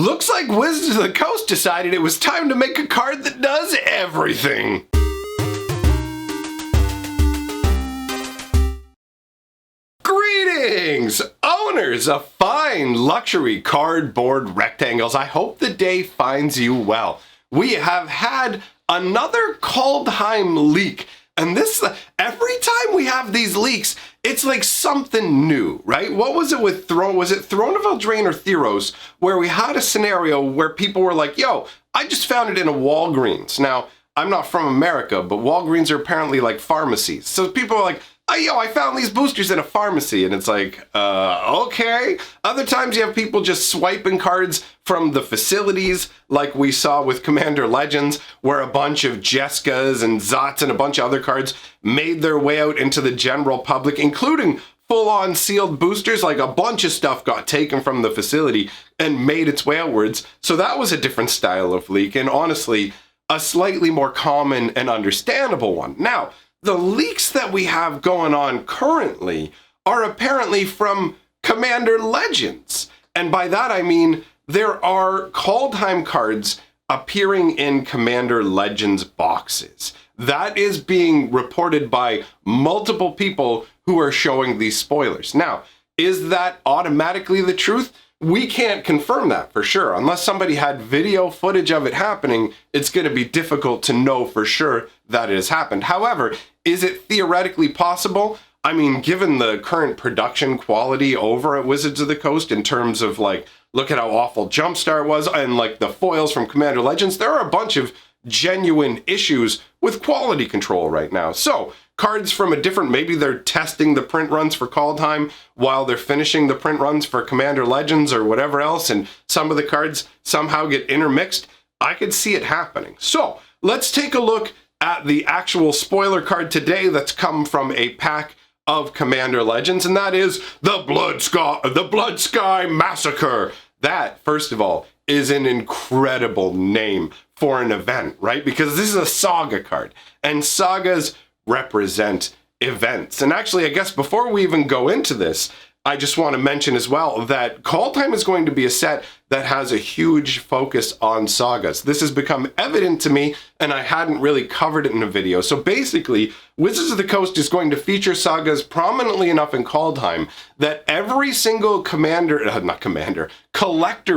Looks like Wizards of the Coast decided it was time to make a card that does everything. Greetings, owners of fine luxury cardboard rectangles. I hope the day finds you well. We have had another Kaldheim leak. And this, every time we have these leaks, it's like something new, right? What was it with was it Throne of Eldraine or Theros, where we had a scenario where people were like, yo, I just found it in a Walgreens. Now, I'm not from America, but Walgreens are apparently like pharmacies. So people are like, oh, yo, I found these boosters in a pharmacy. And it's like, okay. Other times you have people just swiping cards from the facilities, like we saw with Commander Legends, where a bunch of Jeskas and Zots and a bunch of other cards made their way out into the general public, including full-on sealed boosters. Like a bunch of stuff got taken from the facility and made its way outwards. So that was a different style of leak, and honestly, a slightly more common and understandable one. Now, the leaks that we have going on currently are apparently from Commander Legends. And by that I mean there are Kaldheim cards appearing in Commander Legends boxes. That is being reported by multiple people who are showing these spoilers. Now, is that automatically the truth? We can't confirm that for sure. Unless somebody had video footage of it happening, it's going to be difficult to know for sure that it has happened. However, is it theoretically possible? I mean, given the current production quality over at Wizards of the Coast in terms of like, look at how awful Jumpstart was and like the foils from Commander Legends, there are a bunch of genuine issues with quality control right now. So cards from a different, maybe they're testing the print runs for Kaldheim while they're finishing the print runs for Commander Legends or whatever else, and some of the cards somehow get intermixed. I could see it happening. So let's take a look at the actual spoiler card today that's come from a pack of Commander Legends, and that is the Blood Sky Massacre. That, first of all, is an incredible name for an event, right? Because this is a Saga card, and Sagas represent events. And actually, I guess before we even go into this, I just want to mention as well that Kaldheim is going to be a set that has a huge focus on Sagas. This has become evident to me, and I hadn't really covered it in a video. So basically, Wizards of the Coast is going to feature Sagas prominently enough in Kaldheim that every single collector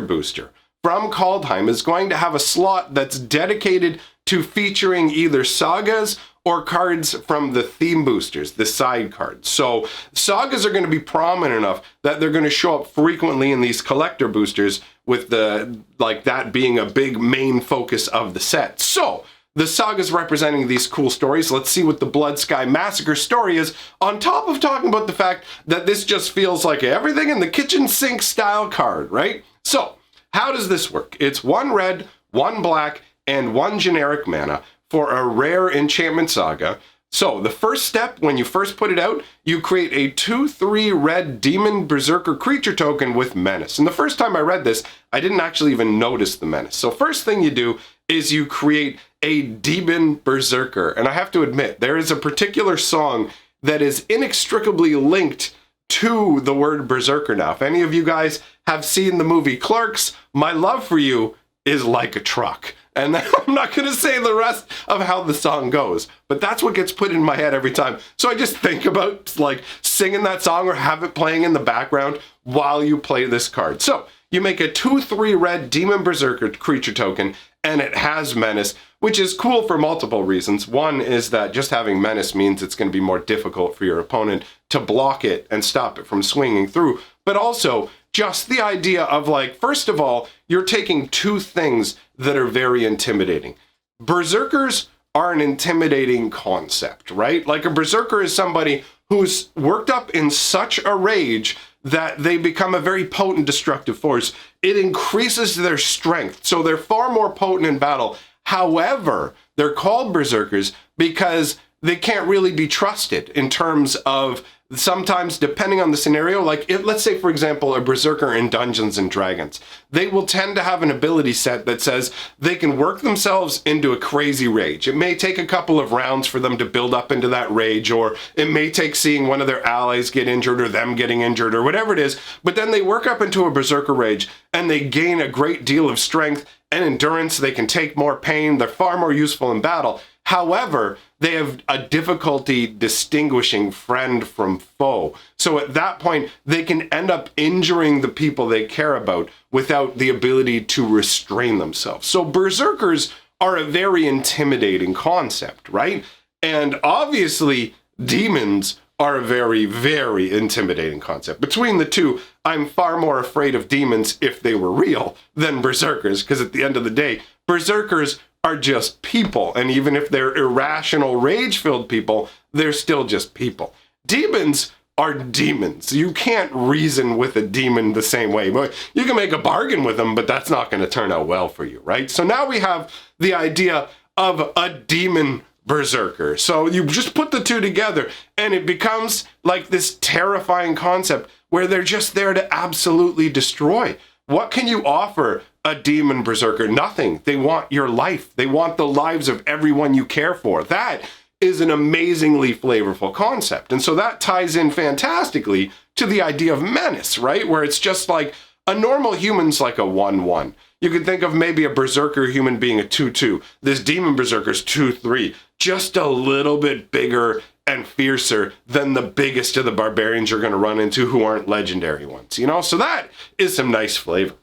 booster from Kaldheim is going to have a slot that's dedicated to featuring either Sagas or cards from the theme boosters, the side cards. So Sagas are going to be prominent enough that they're going to show up frequently in these collector boosters, with the like that being a big main focus of the set. So the Sagas representing these cool stories. Let's see what the Blood Sky Massacre story is, on top of talking about the fact that this just feels like everything in the kitchen sink style card, right? So how does this work? It's 1 red, 1 black, and 1 generic mana for a rare enchantment Saga. So the first step, when you first put it out, you create a 2/3 red demon berserker creature token with menace. And the first time I read this, I didn't actually even notice the menace. So first thing you do is you create a demon berserker. And I have to admit, there is a particular song that is inextricably linked to the word berserker now. If any of you guys have seen the movie Clerks, my love for you is like a truck. And I'm not going to say the rest of how the song goes, but that's what gets put in my head every time. So I just think about like singing that song or have it playing in the background while you play this card. So you make a 2/3 red demon berserker creature token, and it has menace, which is cool for multiple reasons. One is that just having menace means it's going to be more difficult for your opponent to block it and stop it from swinging through. But also just the idea of like, first of all, you're taking two things that are very intimidating. Berserkers are an intimidating concept, right? Like a berserker is somebody who's worked up in such a rage that they become a very potent destructive force. It increases their strength, so they're far more potent in battle. However, they're called berserkers because they can't really be trusted in terms of sometimes, depending on the scenario, like let's say, for example, a berserker in Dungeons and Dragons, they will tend to have an ability set that says they can work themselves into a crazy rage. It may take a couple of rounds for them to build up into that rage, or it may take seeing one of their allies get injured or them getting injured or whatever it is, but then they work up into a berserker rage and they gain a great deal of strength and endurance. They can take more pain. They're far more useful in battle. However, they have a difficulty distinguishing friend from foe. So at that point, they can end up injuring the people they care about without the ability to restrain themselves. So berserkers are a very intimidating concept, right? And obviously, demons are a very, very intimidating concept. Between the two, I'm far more afraid of demons if they were real than berserkers, because at the end of the day, berserkers are just people. And even if they're irrational, rage-filled people, they're still just people. Demons are demons. You can't reason with a demon the same way. You can make a bargain with them, but that's not going to turn out well for you, right? So now we have the idea of a demon berserker. So you just put the two together and it becomes like this terrifying concept where they're just there to absolutely destroy. What can you offer a demon berserker? Nothing. They want your life. They want the lives of everyone you care for. That is an amazingly flavorful concept. And so that ties in fantastically to the idea of menace, right? Where it's just like a normal human's like a 1-1. You could think of maybe a berserker human being a 2-2. This demon berserker's 2-3. Just a little bit bigger and fiercer than the biggest of the barbarians you're going to run into who aren't legendary ones, you know? So that is some nice flavor.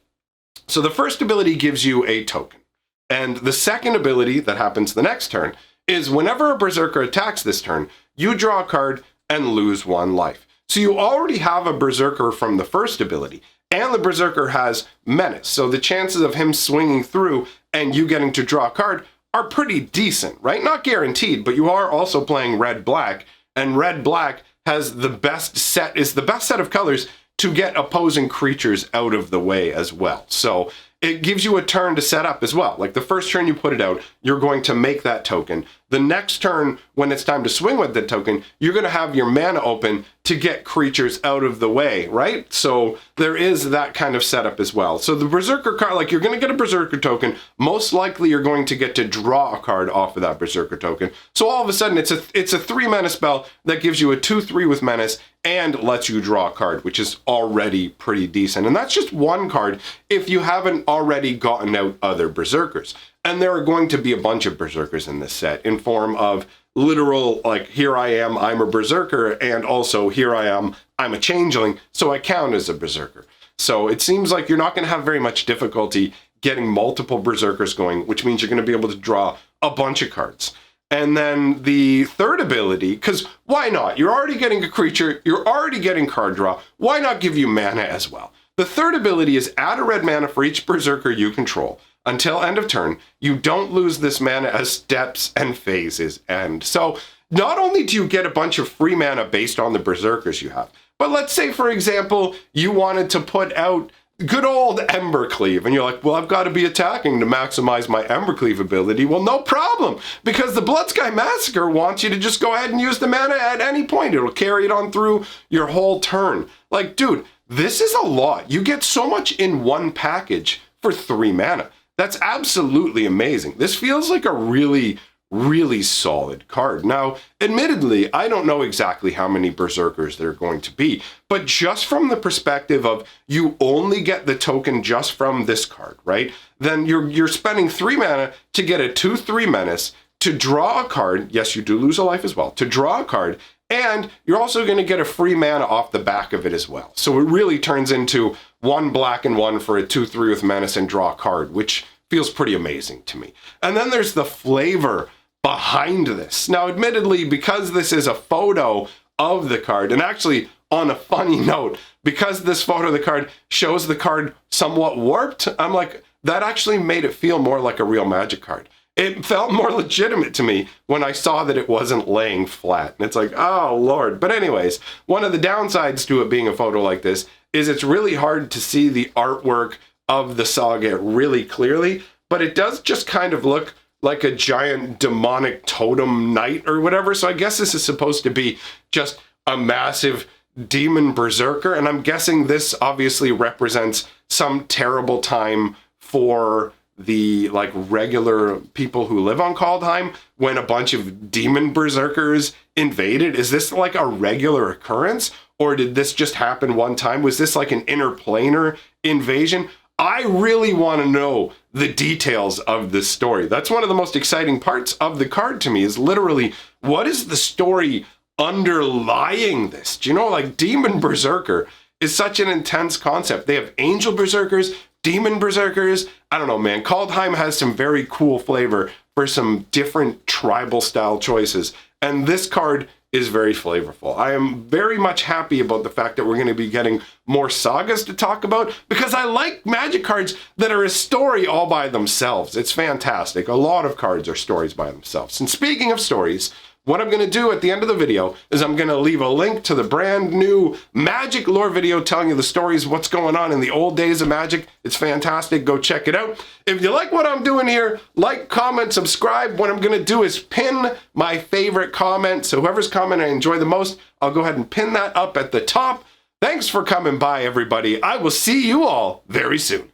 So the first ability gives you a token. And the second ability that happens the next turn is whenever a berserker attacks this turn, you draw a card and lose 1 life. So you already have a berserker from the first ability, and the berserker has menace. So the chances of him swinging through and you getting to draw a card are pretty decent, right? Not guaranteed, but you are also playing red-black, and red-black has the best set of colors to get opposing creatures out of the way as well. So it gives you a turn to set up as well. Like the first turn you put it out, you're going to make that token. The next turn, when it's time to swing with the token, you're going to have your mana open to get creatures out of the way, right? So there is that kind of setup as well. So the Berserker card, like you're going to get a Berserker token, most likely you're going to get to draw a card off of that Berserker token. So all of a sudden it's a 3 mana spell that gives you a 2/3 with menace and lets you draw a card, which is already pretty decent. And that's just one card if you haven't already gotten out other Berserkers. And there are going to be a bunch of Berserkers in this set in form of literal, like, here I am, I'm a Berserker, and also here I am, I'm a Changeling, so I count as a Berserker. So it seems like you're not going to have very much difficulty getting multiple Berserkers going, which means you're going to be able to draw a bunch of cards. And then the third ability, because why not? You're already getting a creature, you're already getting card draw, why not give you mana as well? The third ability is add a red mana for each Berserker you control. Until end of turn, you don't lose this mana as steps and phases end. So not only do you get a bunch of free mana based on the Berserkers you have, but let's say, for example, you wanted to put out good old Embercleave, and you're like, well, I've got to be attacking to maximize my Embercleave ability. Well, no problem, because the Bloodsky Massacre wants you to just go ahead and use the mana at any point. It'll carry it on through your whole turn. Like, dude, this is a lot. You get so much in one package for 3 mana. That's absolutely amazing. This feels like a really, really solid card. Now, admittedly, I don't know exactly how many Berserkers there are going to be, but just from the perspective of you only get the token just from this card, right? Then you're spending 3 mana to get a 2/3 menace, to draw a card. Yes, you do lose a life as well. To draw a card, and you're also going to get a free mana off the back of it as well. So it really turns into 1 black and 1 for a 2/3 with menace and draw a card, which feels pretty amazing to me. And then there's the flavor behind this. Now, admittedly, because this is a photo of the card, and actually on a funny note, because this photo of the card shows the card somewhat warped, I'm like, that actually made it feel more like a real Magic card. It felt more legitimate to me when I saw that it wasn't laying flat. And it's like, oh, Lord. But anyways, one of the downsides to it being a photo like this is it's really hard to see the artwork of the Saga really clearly, but it does just kind of look like a giant demonic totem knight or whatever. So I guess this is supposed to be just a massive demon berserker. And I'm guessing this obviously represents some terrible time for the like regular people who live on Kaldheim when a bunch of demon berserkers invaded. Is this like a regular occurrence, or did this just happen one time? Was this like an interplanar invasion? I really want to know the details of this story. That's one of the most exciting parts of the card to me, is literally, what is the story underlying this? Do you know, like, demon berserker is such an intense concept. They have angel berserkers, demon berserkers. I don't know, man. Kaldheim has some very cool flavor for some different tribal style choices. And this card is very flavorful. I am very much happy about the fact that we're going to be getting more sagas to talk about, because I like Magic cards that are a story all by themselves. It's fantastic. A lot of cards are stories by themselves. And speaking of stories, what I'm going to do at the end of the video is I'm going to leave a link to the brand new Magic lore video telling you the stories, what's going on in the old days of Magic. It's fantastic. Go check it out. If you like what I'm doing here, like, comment, subscribe. What I'm going to do is pin my favorite comment. So whoever's comment I enjoy the most, I'll go ahead and pin that up at the top. Thanks for coming by, everybody. I will see you all very soon.